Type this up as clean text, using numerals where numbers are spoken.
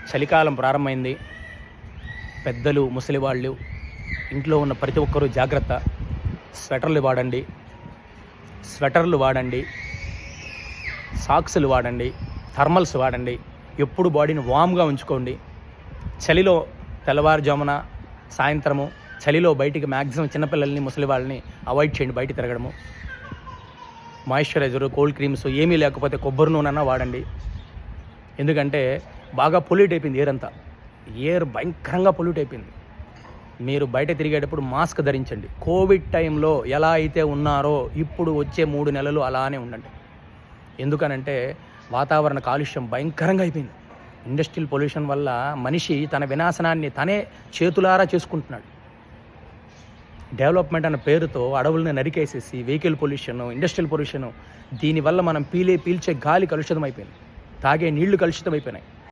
చలికాలం ప్రారంభమైంది. పెద్దలు, ముసలివాళ్ళు, ఇంట్లో ఉన్న ప్రతి ఒక్కరూ జాగ్రత్త. స్వెటర్లు వాడండి, సాక్సులు వాడండి, థర్మల్స్ వాడండి. ఎప్పుడు బాడీని వామ్గా ఉంచుకోండి. చలిలో తెల్లవారుజామున, సాయంత్రము చలిలో బయటికి మ్యాక్సిమం చిన్నపిల్లల్ని, ముసలి వాళ్ళని అవాయిడ్ చేయండి బయట తిరగడము. మాయిశ్చరైజరు, కోల్డ్ క్రీమ్స్ ఏమీ లేకపోతే కొబ్బరి నూనె వాడండి. ఎందుకంటే బాగా పొల్యూట్ అయిపోయింది ఎయిర్ భయంకరంగా పొల్యూట్ అయిపోయింది. మీరు బయట తిరిగేటప్పుడు మాస్క్ ధరించండి. కోవిడ్ టైంలో ఎలా అయితే ఉన్నారో ఇప్పుడు వచ్చే 3 నెలలు అలానే ఉండండి. ఎందుకనంటే వాతావరణ కాలుష్యం భయంకరంగా అయిపోయింది. ఇండస్ట్రియల్ పొల్యూషన్ వల్ల మనిషి తన వినాశనాన్ని తనే చేతులారా చేసుకుంటున్నాడు. డెవలప్మెంట్ అన్న పేరుతో అడవులను నరికేసేసి వెహికల్ పొల్యూషన్, ఇండస్ట్రియల్ పొల్యూషన్, దీనివల్ల మనం పీల్చే గాలి కలుషితం అయిపోయింది. తాగే నీళ్లు కలుషితం అయిపోయినాయి.